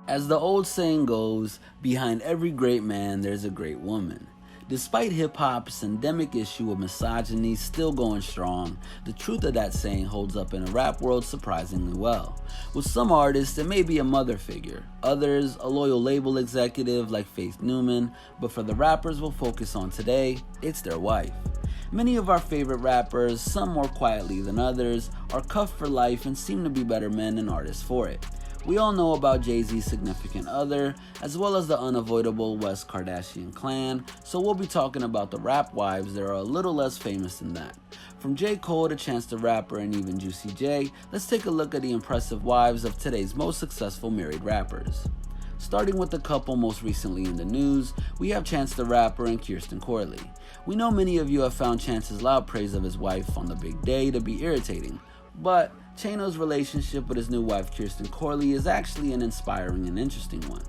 As the old saying goes, behind every great man, there's a great woman. Despite hip-hop's endemic issue of misogyny still going strong, the truth of that saying holds up in a rap world surprisingly well. With some artists, it may be a mother figure, others, a loyal label executive like Faith Newman, but for the rappers we'll focus on today, it's their wife. Many of our favorite rappers, some more quietly than others, are cuffed for life and seem to be better men and artists for it. We all know about Jay-Z's significant other, as well as the unavoidable West-Kardashian clan, so we'll be talking about the rap wives that are a little less famous than that. From J. Cole to Chance the Rapper and even Juicy J, let's take a look at the impressive wives of today's most successful married rappers. Starting with the couple most recently in the news, we have Chance the Rapper and Kirsten Corley. We know many of you have found Chance's loud praise of his wife on the big day to be irritating, but Chano's relationship with his new wife Kirsten Corley is actually an inspiring and interesting one.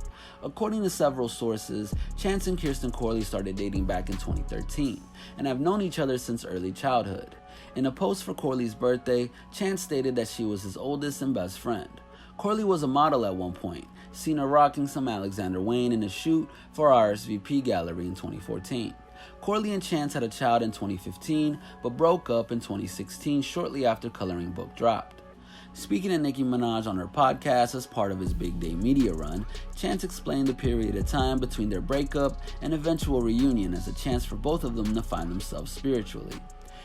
According to several sources, Chance and Kirsten Corley started dating back in 2013 and have known each other since early childhood. In a post for Corley's birthday, Chance stated that she was his oldest and best friend. Corley was a model at one point, seen her rocking some Alexander Wayne in a shoot for RSVP Gallery in 2014. Corley and Chance had a child in 2015, but broke up in 2016 shortly after Coloring Book dropped. Speaking to Nicki Minaj on her podcast as part of his Big Day media run, Chance explained the period of time between their breakup and eventual reunion as a chance for both of them to find themselves spiritually.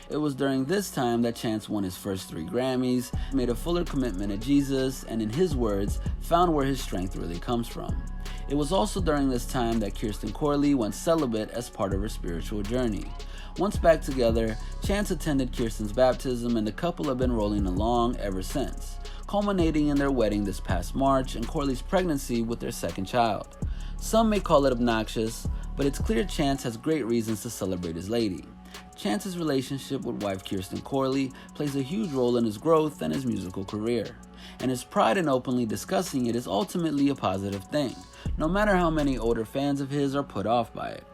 It was during this time that Chance won his first 3 Grammys, made a fuller commitment to Jesus, and in his words, found where his strength really comes from. It was also during this time that Kirsten Corley went celibate as part of her spiritual journey. Once back together, Chance attended Kirsten's baptism and the couple have been rolling along ever since, culminating in their wedding this past March and Corley's pregnancy with their second child. Some may call it obnoxious, but it's clear Chance has great reasons to celebrate his lady. Chance's relationship with wife Kirsten Corley plays a huge role in his growth and his musical career, and his pride in openly discussing it is ultimately a positive thing, no matter how many older fans of his are put off by it.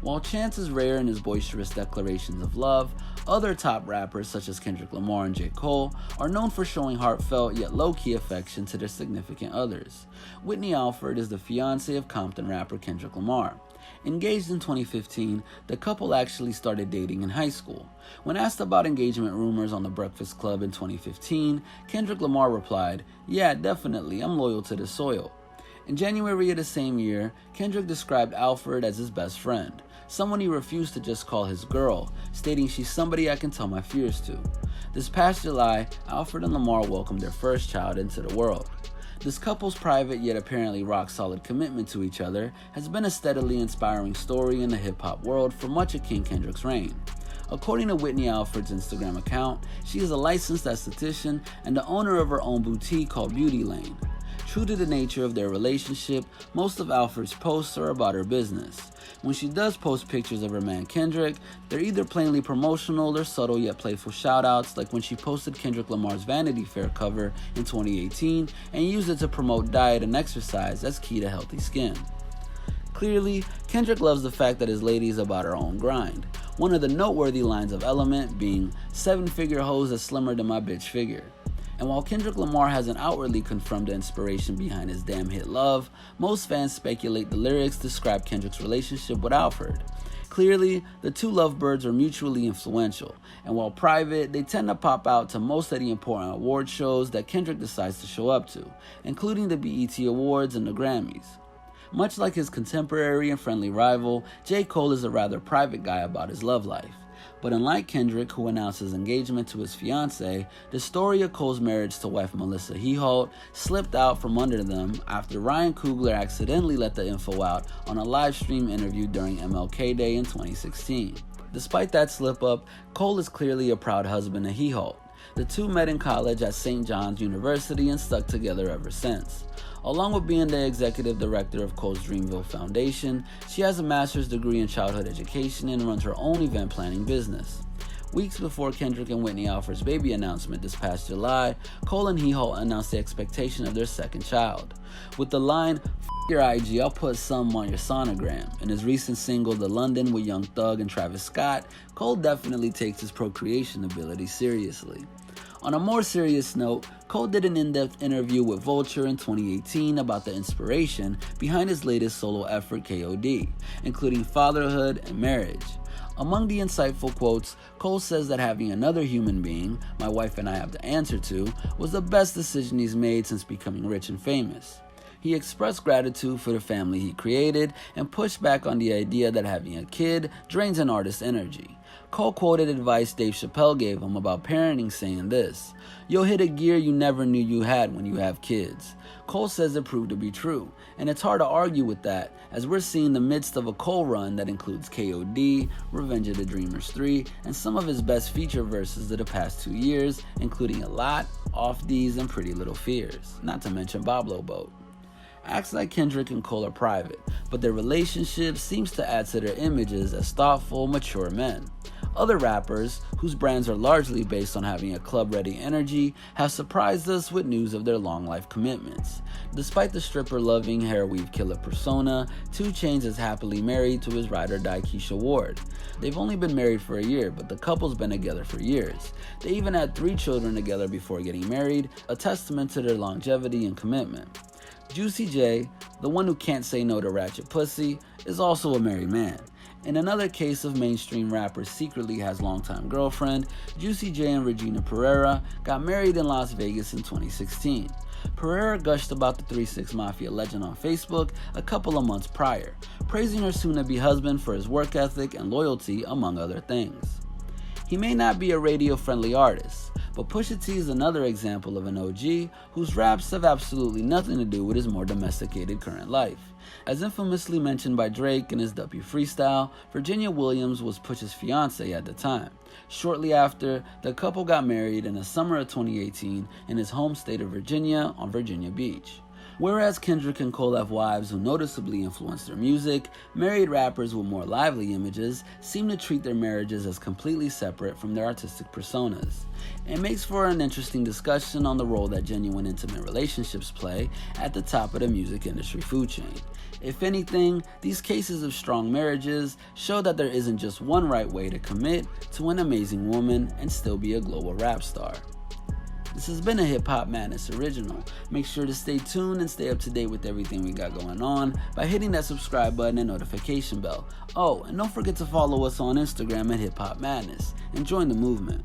While Chance is rare in his boisterous declarations of love, other top rappers such as Kendrick Lamar and J. Cole are known for showing heartfelt yet low-key affection to their significant others. Whitney Alford is the fiancée of Compton rapper Kendrick Lamar. Engaged in 2015, the couple actually started dating in high school. When asked about engagement rumors on The Breakfast Club in 2015, Kendrick Lamar replied, "Yeah, definitely, I'm loyal to the soil." In January of the same year, Kendrick described Alford as his best friend, someone he refused to just call his girl, stating she's somebody I can tell my fears to. This past July, Alford and Lamar welcomed their first child into the world. This couple's private yet apparently rock-solid commitment to each other has been a steadily inspiring story in the hip-hop world for much of King Kendrick's reign. According to Whitney Alford's Instagram account, she is a licensed esthetician and the owner of her own boutique called Beauty Lane. True to the nature of their relationship, most of Alford's posts are about her business. When she does post pictures of her man Kendrick, they're either plainly promotional or subtle yet playful shoutouts, like when she posted Kendrick Lamar's Vanity Fair cover in 2018 and used it to promote diet and exercise as key to healthy skin. Clearly, Kendrick loves the fact that his lady is about her own grind. One of the noteworthy lines of Element being, "7-figure hoes that's slimmer than my bitch figure." And while Kendrick Lamar hasn't outwardly confirmed the inspiration behind his damn hit Love, most fans speculate the lyrics describe Kendrick's relationship with Alford. Clearly, the two lovebirds are mutually influential, and while private, they tend to pop out to most of the important award shows that Kendrick decides to show up to, including the BET Awards and the Grammys. Much like his contemporary and friendly rival, J. Cole is a rather private guy about his love life. But unlike Kendrick, who announced his engagement to his fiancée, the story of Cole's marriage to wife Melissa Heholt slipped out from under them after Ryan Coogler accidentally let the info out on a live stream interview during MLK Day in 2016. Despite that slip-up, Cole is clearly a proud husband to Heholt. The two met in college at St. John's University and stuck together ever since. Along with being the executive director of Cole's Dreamville Foundation, she has a master's degree in childhood education and runs her own event planning business. Weeks before Kendrick and Whitney Alford's baby announcement this past July, Cole and Heholt announced the expectation of their second child. With the line, "F your IG, I'll put some on your sonogram," in his recent single The London with Young Thug and Travis Scott, Cole definitely takes his procreation ability seriously. On a more serious note, Cole did an in-depth interview with Vulture in 2018 about the inspiration behind his latest solo effort, KOD, including fatherhood and marriage. Among the insightful quotes, Cole says that having another human being, my wife and I have to answer to, was the best decision he's made since becoming rich and famous. He expressed gratitude for the family he created and pushed back on the idea that having a kid drains an artist's energy. Cole quoted advice Dave Chappelle gave him about parenting, saying this: "You'll hit a gear you never knew you had when you have kids." Cole says it proved to be true, and it's hard to argue with that, as we're seeing the midst of a Cole run that includes KOD, Revenge of the Dreamers 3, and some of his best feature verses of the past 2 years, including A Lot, Off These, and Pretty Little Fears, not to mention Boblo Boat. Acts like Kendrick and Cole are private, but their relationship seems to add to their images as thoughtful, mature men. Other rappers, whose brands are largely based on having a club-ready energy, have surprised us with news of their long-life commitments. Despite the stripper-loving, hair-weave killer persona, 2 Chainz is happily married to his ride-or-die Keisha Ward. They've only been married for a year, but the couple's been together for years. They even had 3 children together before getting married, a testament to their longevity and commitment. Juicy J, the one who can't say no to ratchet pussy, is also a married man. In another case of mainstream rapper secretly has longtime girlfriend, Juicy J and Regina Pereira got married in Las Vegas in 2016. Pereira gushed about the 3-6 Mafia legend on Facebook a couple of months prior, praising her soon-to-be husband for his work ethic and loyalty, among other things. He may not be a radio-friendly artist, but Pusha T is another example of an OG whose raps have absolutely nothing to do with his more domesticated current life. As infamously mentioned by Drake in his W freestyle, Virginia Williams was Pusha's fiancée at the time. Shortly after, the couple got married in the summer of 2018 in his home state of Virginia on Virginia Beach. Whereas Kendrick and Cole have wives who noticeably influence their music, married rappers with more lively images seem to treat their marriages as completely separate from their artistic personas. It makes for an interesting discussion on the role that genuine intimate relationships play at the top of the music industry food chain. If anything, these cases of strong marriages show that there isn't just one right way to commit to an amazing woman and still be a global rap star. This has been a Hip Hop Madness original. Make sure to stay tuned and stay up to date with everything we got going on by hitting that subscribe button and notification bell. Oh, and don't forget to follow us on Instagram at Hip Hop Madness and join the movement.